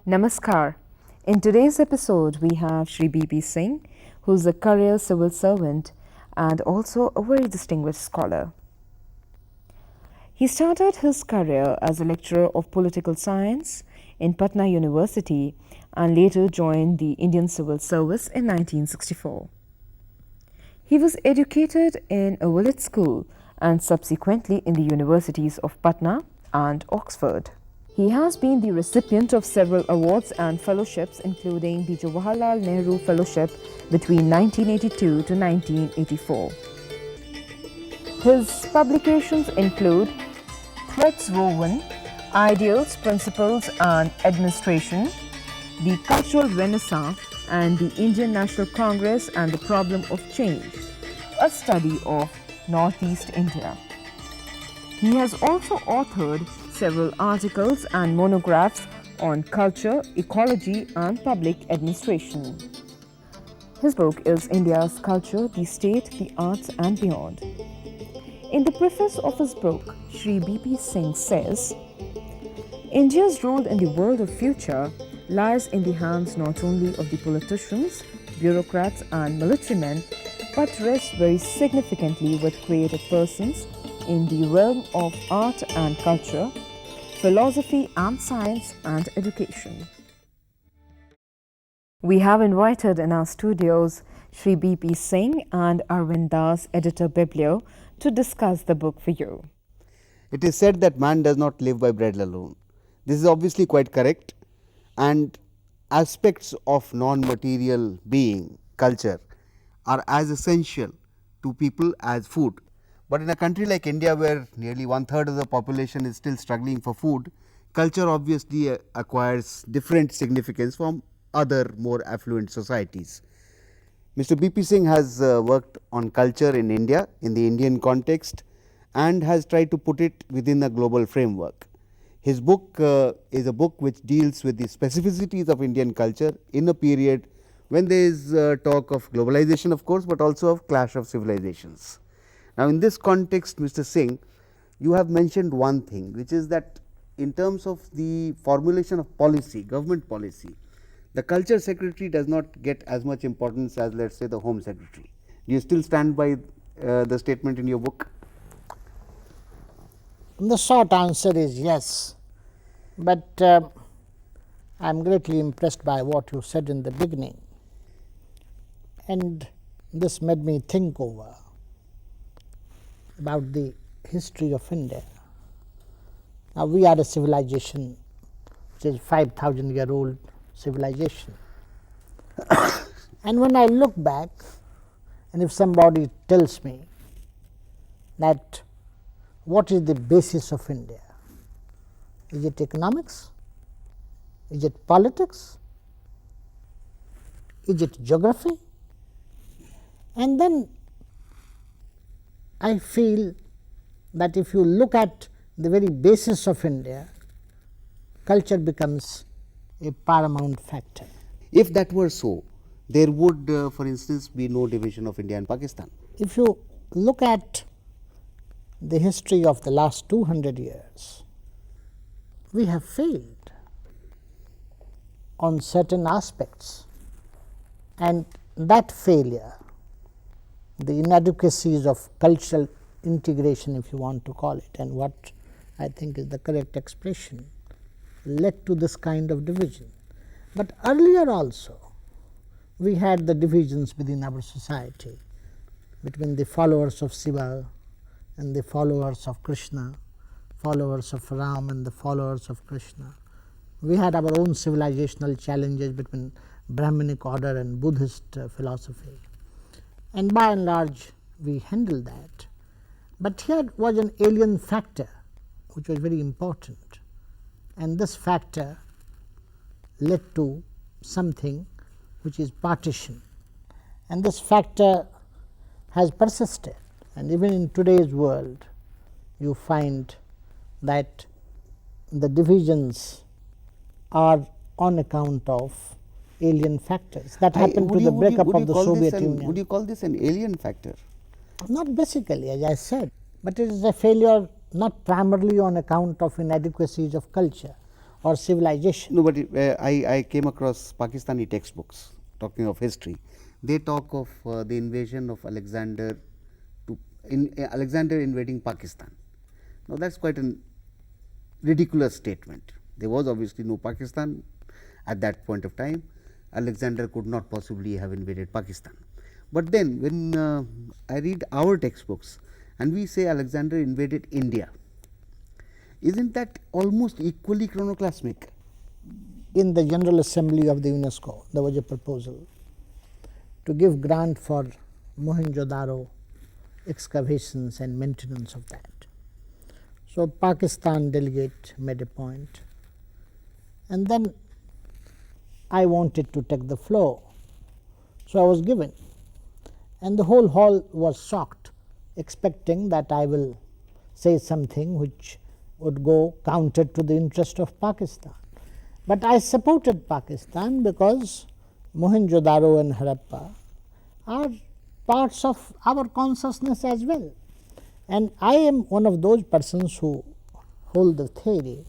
Namaskar. In today's episode, we have Shri B P Singh, who's a career civil servant and also a very distinguished scholar. He started his career as a lecturer of political science in Patna University and later joined the Indian Civil Service in 1964. He was educated in a village school and subsequently in the universities of Patna and Oxford. He has been the recipient of several awards and fellowships, including the Jawaharlal Nehru Fellowship between 1982 to 1984. His publications include Threads Woven, Ideals, Principles and Administration, The Cultural Renaissance and the Indian National Congress and the Problem of Change, a study of Northeast India. He has also authored several articles and monographs on culture, ecology and public administration. His book is India's Culture, the State, the Arts and Beyond. In the preface of his book, Shri B P Singh says, India's role in the world of future lies in the hands not only of the politicians, bureaucrats and military men, but rests very significantly with creative persons in the realm of art and culture, philosophy and science and education. We have invited in our studios Shri B P Singh and Arvind Das, editor Biblio, to discuss the book for you. It is said that man does not live by bread alone. This is obviously quite correct, and aspects of non-material being, culture, are as essential to people as food. But in a country like India, where nearly 1/3 of the population is still struggling for food, culture obviously acquires different significance from other more affluent societies. Mr. B P Singh has worked on culture in India, in the Indian context, and has tried to put it within a global framework. His book is a book which deals with the specificities of Indian culture in a period when there is talk of globalization, of course, but also of clash of civilizations. Now, in this context, Mr. Singh, you have mentioned one thing, which is that in terms of the formulation of policy, government policy, the culture secretary does not get as much importance as, let us say, the home secretary. Do you still stand by the statement in your book? The short answer is yes, but I am greatly impressed by what you said in the beginning, and this made me think over about the history of India. Now, we are a civilization which is 5,000-year-old civilization. And when I look back, and if somebody tells me that what is the basis of India, is it economics, is it politics, is it geography? And then I feel that if you look at the very basis of India, culture becomes a paramount factor. If that were so, there would, for instance, be no division of India and Pakistan. If you look at the history of the last 200 years, we have failed on certain aspects, and that failure, the inadequacies of cultural integration, if you want to call it, and what I think is the correct expression, led to this kind of division. But earlier also, we had the divisions within our society between the followers of Shiva and the followers of Krishna, followers of Ram and the followers of Krishna. We had our own civilizational challenges between Brahminic order and Buddhist philosophy, and by and large we handled that. But here was an alien factor which was very important, and this factor led to something which is partition, and this factor has persisted, and even in today's world you find that the divisions are on account of alien factors. That happened to the breakup of the Soviet Union. Would you call this an alien factor? Not basically, as I said, but it is a failure not primarily on account of inadequacies of culture or civilization. No, but I came across Pakistani textbooks talking of history. They talk of the invasion of Alexander Alexander invading Pakistan. Now, that is quite a ridiculous statement. There was obviously no Pakistan at that point of time. Alexander could not possibly have invaded Pakistan. But then when I read our textbooks and we say Alexander invaded India, isn't that almost equally chronoclasmic? In the General Assembly of the UNESCO, there was a proposal to give grant for Mohenjo-daro excavations and maintenance of that. So, Pakistan delegate made a point, and then I wanted to take the floor. So, I was given, and the whole hall was shocked, expecting that I will say something which would go counter to the interest of Pakistan. But I supported Pakistan because Mohenjo-daro and Harappa are parts of our consciousness as well. And I am one of those persons who hold the theory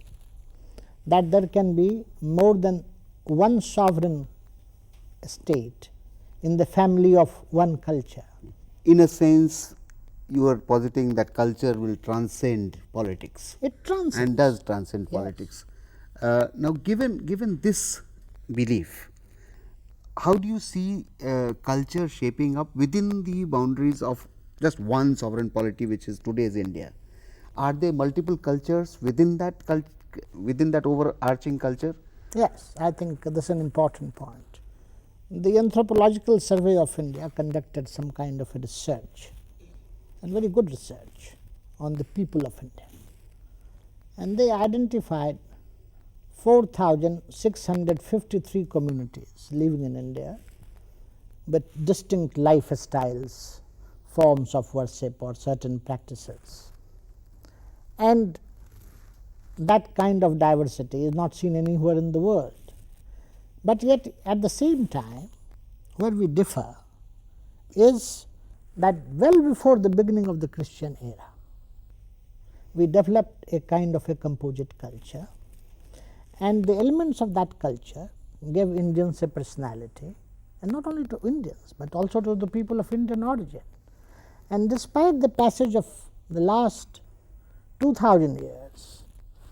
that there can be more than one sovereign state in the family of one culture. In a sense, you are positing that culture will transcend politics. It transcends. And does transcend Yes. politics. Now, given this belief, how do you see culture shaping up within the boundaries of just one sovereign polity, which is today's India? Are there multiple cultures within that overarching culture? Yes, I think this is an important point. The Anthropological Survey of India conducted some kind of a research, and very good research, on the people of India. And they identified 4,653 communities living in India with distinct lifestyles, forms of worship or certain practices. And that kind of diversity is not seen anywhere in the world. But yet at the same time, where we differ is that well before the beginning of the Christian era, we developed a kind of a composite culture, and the elements of that culture gave Indians a personality, and not only to Indians, but also to the people of Indian origin. And despite the passage of the last 2000 years,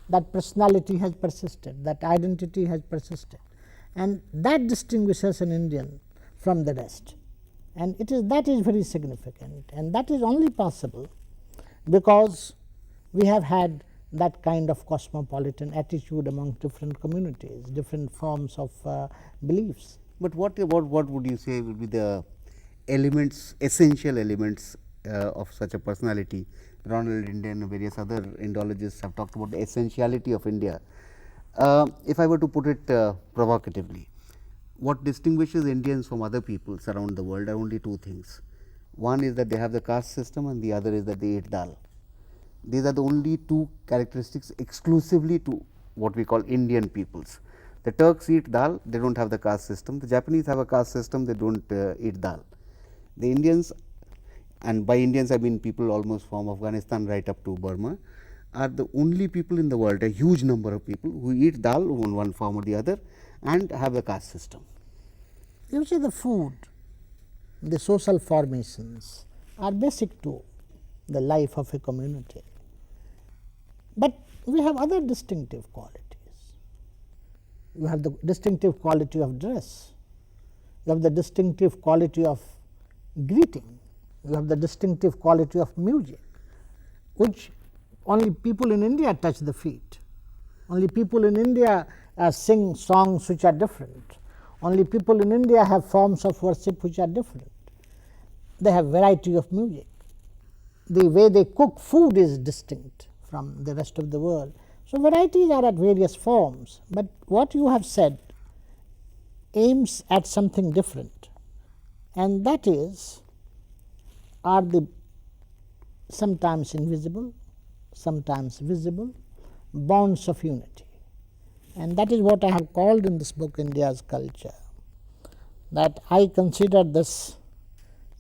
that personality has persisted, that identity has persisted, and that distinguishes an Indian from the rest. And that is very significant, and that is only possible because we have had that kind of cosmopolitan attitude among different communities, different forms of beliefs. But what would you say would be the elements, essential elements of such a personality? Ronald Indian and various other Indologists have talked about the essentiality of India. If I were to put it provocatively, what distinguishes Indians from other peoples around the world are only two things. One is that they have the caste system, and the other is that they eat dal. These are the only two characteristics exclusively to what we call Indian peoples. The Turks eat dal, they do not have the caste system. The Japanese have a caste system, they do not eat dal. The Indians, and by Indians I mean people almost from Afghanistan right up to Burma, are the only people in the world, a huge number of people who eat dal in one form or the other and have the caste system. You see, the food, the social formations are basic to the life of a community. But we have other distinctive qualities. You have the distinctive quality of dress, you have the distinctive quality of greeting, you have the distinctive quality of music, which only people in India touch the feet, only people in India sing songs which are different, only people in India have forms of worship which are different. They have variety of music. The way they cook food is distinct from the rest of the world. So, varieties are at various forms, but what you have said aims at something different, and that is, are the sometimes invisible, sometimes visible bonds of unity. And that is what I have called in this book India's culture. that I consider this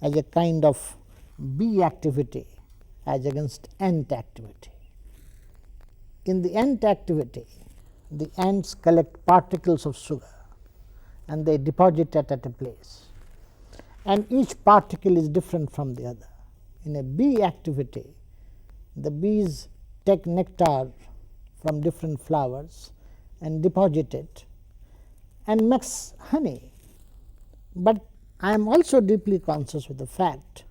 as a kind of bee activity as against ant activity. In the ant activity, the ants collect particles of sugar and they deposit it at a place, and each particle is different from the other. In a bee activity, the bees take nectar from different flowers and deposit it and makes honey. But I am also deeply conscious of the fact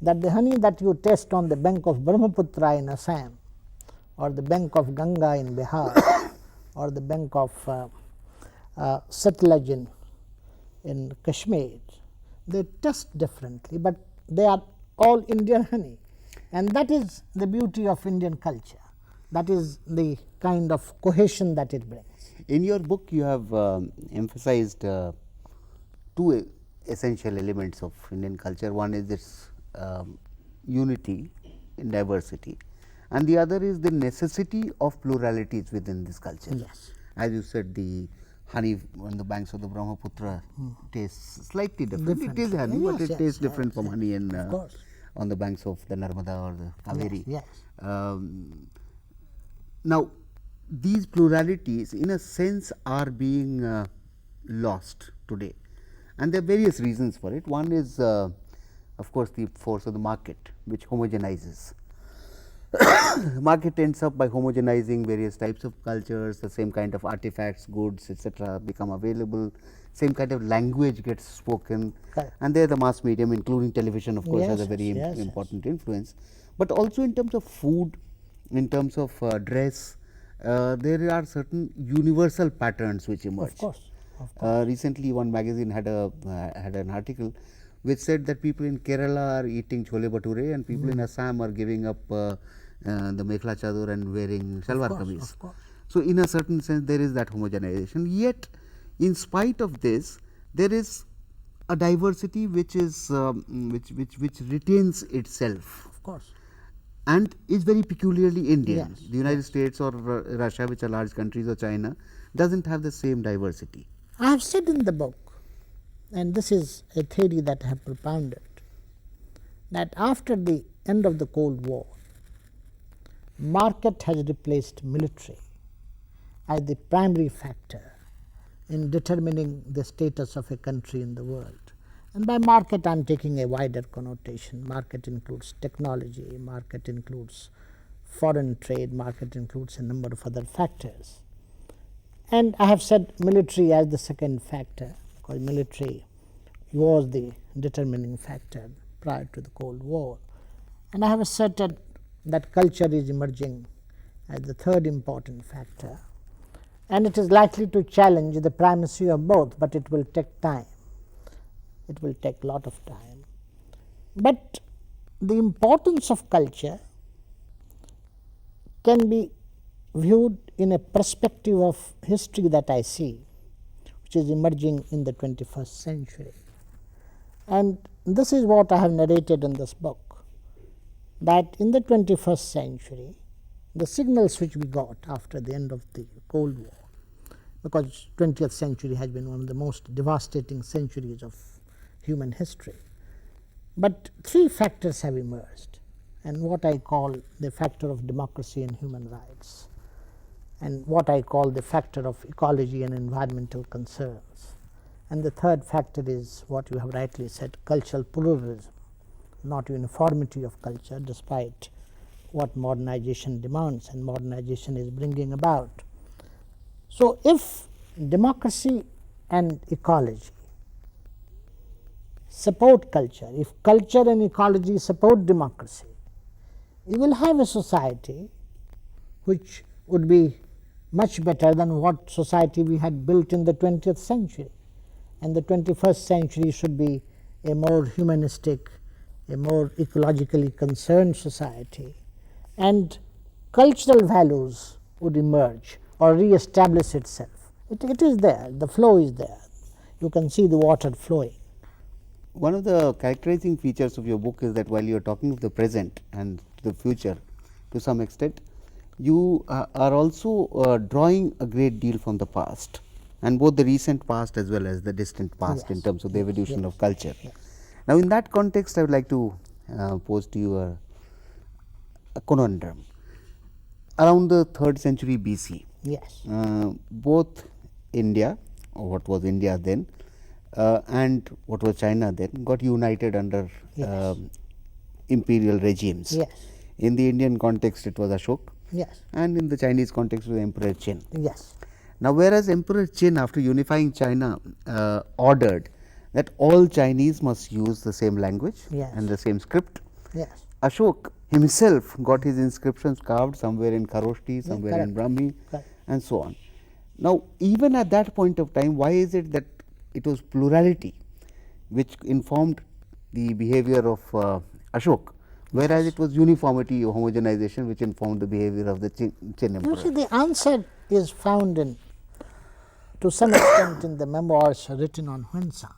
that the honey that you taste on the bank of Brahmaputra in Assam, or the bank of Ganga in Bihar, or the bank of Satluj in Kashmir, they taste differently, but they are all Indian honey, and that is the beauty of Indian culture. That is the kind of cohesion that it brings. In your book, you have emphasized two essential elements of Indian culture. One is its unity in diversity, and the other is the necessity of pluralities within this culture. Yes. As you said, the honey on the banks of the Brahmaputra tastes slightly different. It is honey, but it tastes different from honey in on the banks of the Narmada or the Kaveri. Yes. Now, these pluralities in a sense are being lost today, and there are various reasons for it. One is of course, the force of the market, which homogenizes. Market ends up by homogenizing various types of cultures, the same kind of artifacts, goods, etc., become available, same kind of language gets spoken, and there the mass medium, including television, of course, has a very important influence. But also in terms of food, in terms of dress, there are certain universal patterns which emerge. Of course. Recently, one magazine had an article which said that people in Kerala are eating chole bhature and people in Assam are giving up the mekhla chador and wearing shalwar kameez. So, in a certain sense, there is that homogenization. Yet, in spite of this, there is a diversity which is which retains itself. Of course. And is very peculiarly Indian. Yes, the United States or Russia, which are large countries, or China, doesn't have the same diversity. I have said in the book, and this is a theory that I have propounded, that after the end of the Cold War, market has replaced military as the primary factor in determining the status of a country in the world. And by market, I am taking a wider connotation. Market includes technology, market includes foreign trade, market includes a number of other factors. And I have said military as the second factor, because military was the determining factor prior to the Cold War. And I have asserted that culture is emerging as the third important factor, and it is likely to challenge the primacy of both, but it will take time. It will take a lot of time. But the importance of culture can be viewed in a perspective of history that I see, which is emerging in the 21st century. And this is what I have narrated in this book, that in the 21st century, the signals which we got after the end of the Cold War, because 20th century has been one of the most devastating centuries of human history. But three factors have emerged, and what I call the factor of democracy and human rights, and what I call the factor of ecology and environmental concerns. And the third factor is what you have rightly said, cultural pluralism, not uniformity of culture despite what modernization demands and modernization is bringing about. So, if democracy and ecology support culture, if culture and ecology support democracy, you will have a society which would be much better than what society we had built in the 20th century. And the 21st century should be a more humanistic, a more ecologically concerned society, and cultural values would emerge or re-establish itself. It is there, the flow is there, you can see the water flowing. One of the characterizing features of your book is that while you are talking of the present and the future to some extent, you are also drawing a great deal from the past, and both the recent past as well as the distant past in Yes, terms of the evolution yes, of culture. yes. Now, in that context, I would like to pose to you a conundrum. Around the 3rd century BC, Yes. both India, or what was India then, and what was China then, got united under Yes. imperial regimes. Yes. In the Indian context, it was Ashok, Yes. and in the Chinese context, it was Emperor Qin. Yes. Now, whereas Emperor Qin, after unifying China, ordered that all Chinese must use the same language Yes. and the same script, Yes. Ashok himself got his inscriptions carved somewhere in Kharoshti, somewhere in correct. Brahmi, Correct. and so on. Now, even at that point of time, why is it that it was plurality which informed the behavior of Ashok, whereas it was uniformity or homogenization which informed the behavior of the Qin You emperor? see, the answer is found in, to some extent, in the memoirs written on Huensang,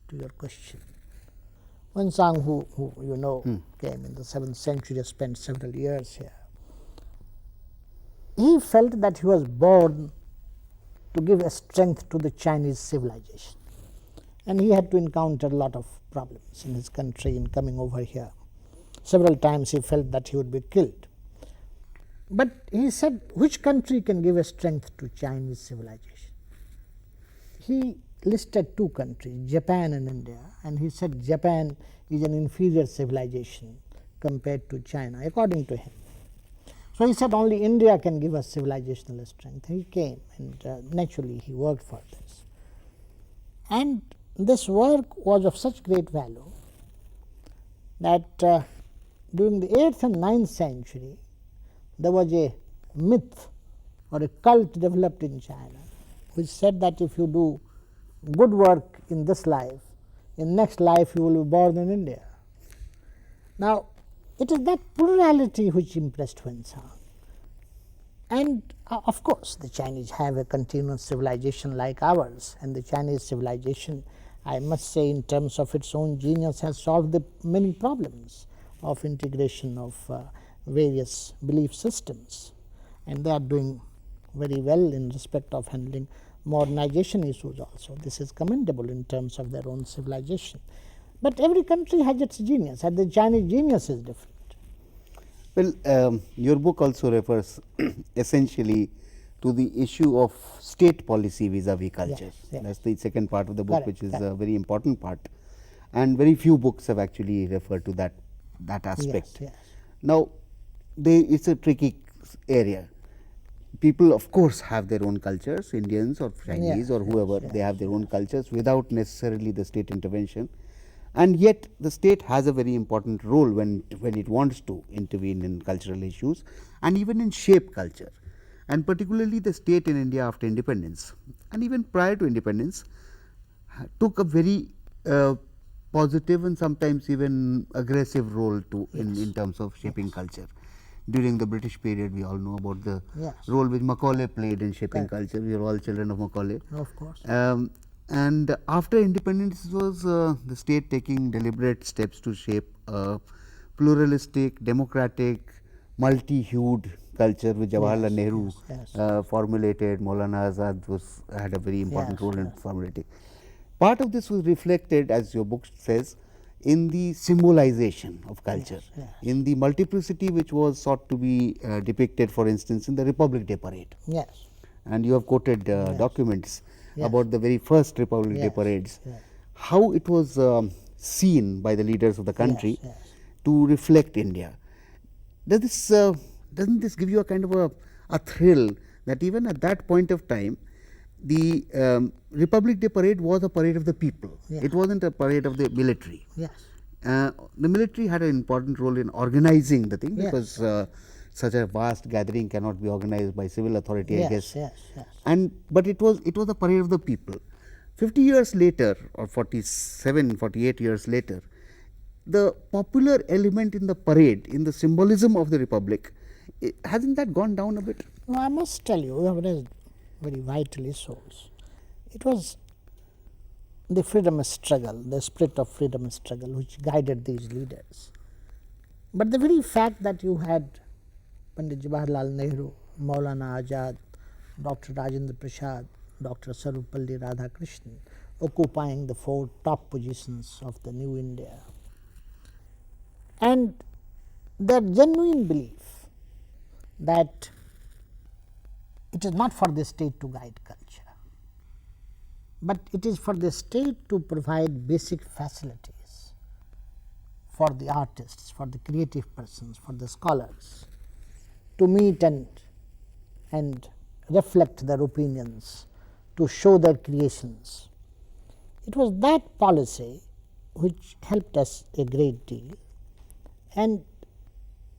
to your question. Huensang, who you know, came in the 7th century, spent several years here. He felt that he was born to give a strength to the Chinese civilization, and he had to encounter a lot of problems in his country in coming over here. Several times he felt that he would be killed. But he said, which country can give a strength to Chinese civilization? He listed 2 countries, Japan and India, and he said Japan is an inferior civilization compared to China, according to him. So he said only India can give us civilizational strength. He came, and naturally he worked for this. And this work was of such great value that during the 8th and 9th century, there was a myth or a cult developed in China which said that if you do good work in this life, in next life you will be born in India. Now, it is that plurality which impressed Huensang. And of course, the Chinese have a continuous civilization like ours, and the Chinese civilization, I must say, in terms of its own genius, has solved the many problems of integration of various belief systems, and they are doing very well in respect of handling modernization issues also. This is commendable in terms of their own civilization. But every country has its genius, and the Chinese genius is different. Well, your book also refers essentially to the issue of state policy vis-a-vis culture. Yes, yes. That's the second part of the book, Correct, which is correct. a very important part, and very few books have actually referred to that aspect. Yes. Now, it's a tricky area. People, of course, have their own cultures, Indians or Chinese or whoever, they have their own cultures without necessarily the state intervention. And yet, the state has a very important role when it wants to intervene in cultural issues and even in shape culture. And particularly the state in India after independence and even prior to independence took a very positive and sometimes even aggressive role in terms of shaping culture. During the British period, we all know about the role which Macaulay played in shaping culture. We are all children of Macaulay. Of course. And after independence, it was the state taking deliberate steps to shape a pluralistic, democratic, multi-hued culture which Jawaharlal Nehru formulated. Maulana Azad had a very important role in formulating. Part of this was reflected, as your book says, in the symbolization of culture, in the multiplicity which was sought to be depicted, for instance, in the Republic Day parade. Yes. And you have quoted documents about the very first Republic Day parades, how it was seen by the leaders of the country to reflect India. Doesn't this give you a kind of a thrill that even at that point of time, the Republic Day parade was a parade of the people. It wasn't a parade of the military. Yes. The military had an important role in organizing the thing because such a vast gathering cannot be organized by civil authority, I guess. But it was a parade of the people. 50 years later, or 47, 48 years later, the popular element in the parade, in the symbolism of the Republic, hasn't that gone down a bit? No, I must tell you, we have raised very vital issues. It was the freedom struggle, the spirit of freedom struggle which guided these leaders. But the very fact that you had Pandit Jawaharlal Nehru, Maulana Azad, Dr. Rajendra Prasad, Dr. Sarvepalli Radhakrishnan, occupying the 4 top positions of the new India. And their genuine belief that it is not for the state to guide culture, but it is for the state to provide basic facilities for the artists, for the creative persons, for the scholars to meet and reflect their opinions, to show their creations. It was that policy which helped us a great deal, and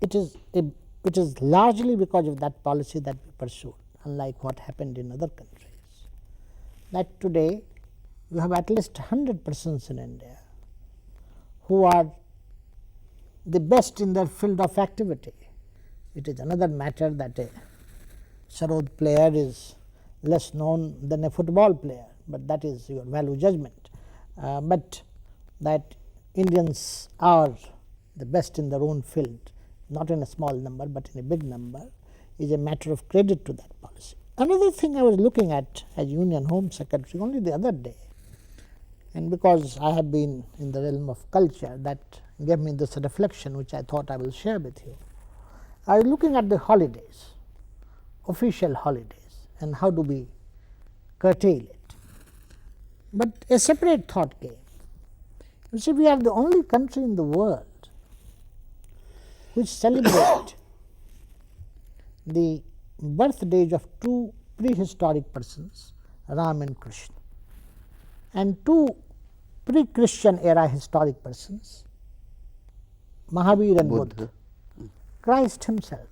it is largely because of that policy that we pursued, unlike what happened in other countries. That today you have at least 100 persons in India who are the best in their field of activity. It is another matter that a sarod player is less known than a football player, but that is your value judgment. But that Indians are the best in their own field, not in a small number, but in a big number, is a matter of credit to that policy. Another thing I was looking at as Union Home Secretary only the other day, and because I have been in the realm of culture, that gave me this reflection which I thought I will share with you. I was looking at the holidays, official holidays, and how do we curtail it. But a separate thought came. You see, we are the only country in the world which celebrate the birthdays of 2 prehistoric persons, Ram and Krishna, and 2 pre-Christian era historic persons, Mahavir and Buddha, Christ himself,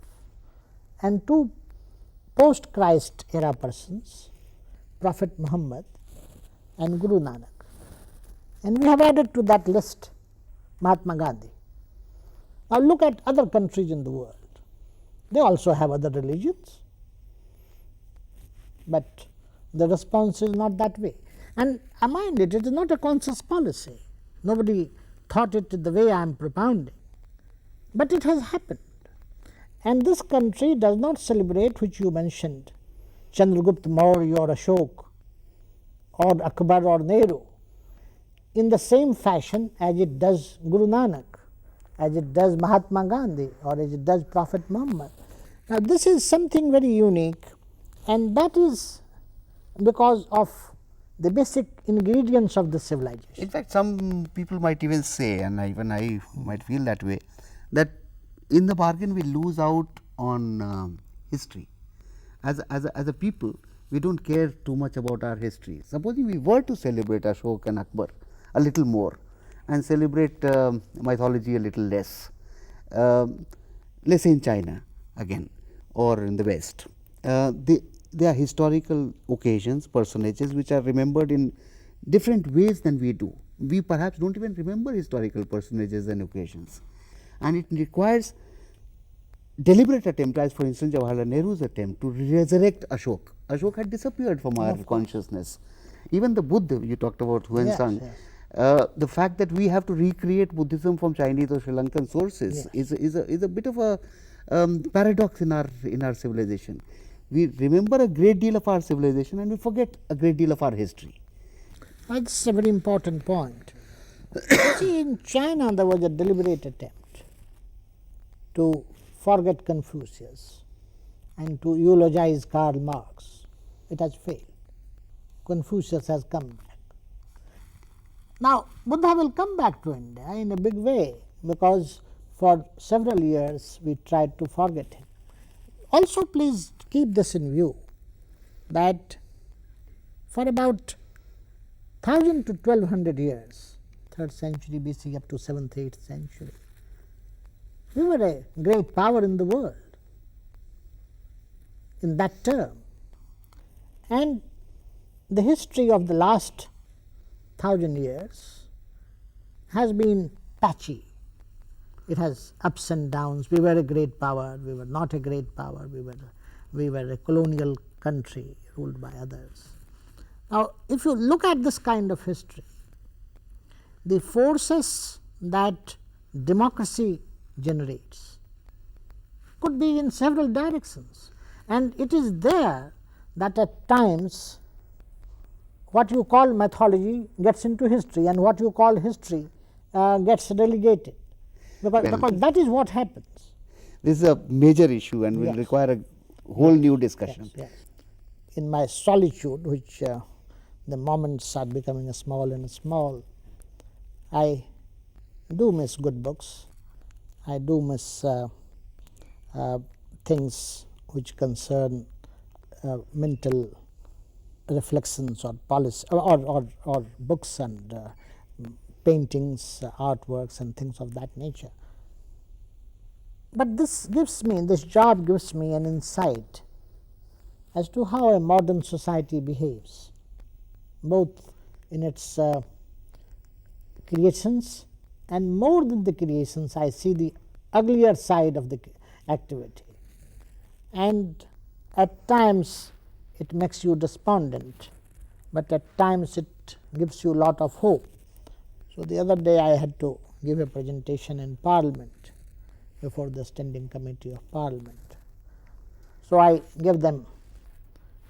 and 2 post-Christ era persons, Prophet Muhammad and Guru Nanak. And we have added to that list Mahatma Gandhi. Now look at other countries in the world. They also have other religions, but the response is not that way. And I mind it is not a conscious policy. Nobody thought it the way I am propounding, but it has happened. And this country does not celebrate, which you mentioned, Chandragupta Maurya or Ashok or Akbar or Nehru, in the same fashion as it does Guru Nanak, as it does Mahatma Gandhi, or as it does Prophet Muhammad. Now this is something very unique, and that is because of the basic ingredients of the civilization. In fact, some people might even say, and even I might feel that way, that in the bargain we lose out on history. As a people, we don't care too much about our history. Supposing we were to celebrate Ashok and Akbar a little more and celebrate mythology a little less, let's say in China again or in the West, they are historical occasions, personages which are remembered in different ways than we do. We perhaps don't even remember historical personages and occasions, and it requires deliberate attempt, as for instance Jawaharlal Nehru's attempt to resurrect Ashok. Ashok had disappeared from our consciousness. Even the Buddha you talked about, Huan Sang, the fact that we have to recreate Buddhism from Chinese or Sri Lankan sources is a bit of a paradox in our civilization. We remember a great deal of our civilization and we forget a great deal of our history. That's a very important point. See, in China there was a deliberate attempt to forget Confucius and to eulogize Karl Marx. It has failed. Confucius has come back. Now Buddha will come back to India in a big way, because for several years we tried to forget him. Also please keep this in view, that for about 1000 to 1200 years, 3rd century BC up to 7th, 8th century, we were a great power in the world in that term. And the history of the last 1000 years has been patchy. It has ups and downs. We were a great power, we were not a great power, we were a colonial country ruled by others. Now if you look at this kind of history, the forces that democracy generates could be in several directions, and it is there that at times what you call mythology gets into history, and what you call history gets relegated, because that is what happens. This is a major issue and will Yes. require a whole new discussion. Yes. In my solitude, which the moments are becoming small and small, I do miss good books. I do miss things which concern mental reflections or policy, or books and paintings, artworks and things of that nature. But this job gives me an insight as to how a modern society behaves, both in its creations, and more than the creations, I see the uglier side of the activity. And at times it makes you despondent, but at times it gives you a lot of hope. So, the other day I had to give a presentation in Parliament, before the Standing Committee of Parliament. So, I gave them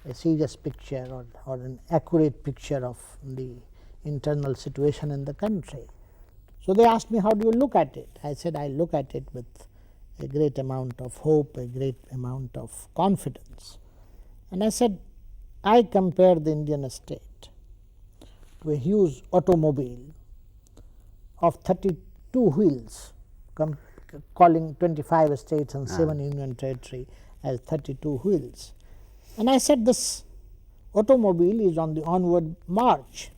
a serious picture or an accurate picture of the internal situation in the country. So, they asked me, how do you look at it? I said, I look at it with a great amount of hope, a great amount of confidence. And I said, I compare the Indian state to a huge automobile of 32 wheels, calling 25 states and 7 union territory as 32 wheels. And I said, this automobile is on the onward march,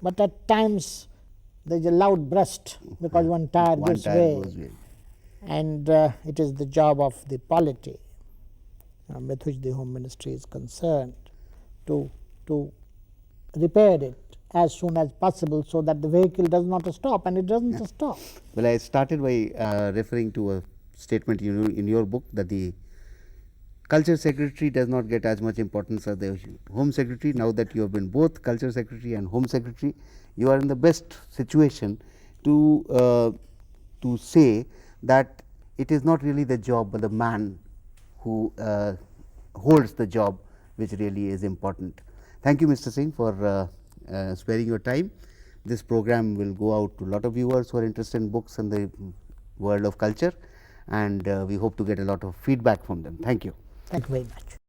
but at times there is a loud burst because one tire gives way. And it is the job of the polity with which the Home Ministry is concerned to repair it as soon as possible, so that the vehicle does not stop, and it doesn't stop. Well, I started by referring to a statement in your book that the Culture Secretary does not get as much importance as the Home Secretary. Now that you have been both Culture Secretary and Home Secretary, you are in the best situation to say that it is not really the job, but the man who holds the job which really is important. Thank you, Mr. Singh, for sparing your time. This program will go out to a lot of viewers who are interested in books and the world of culture, and we hope to get a lot of feedback from them. Thank you. Thank you very much.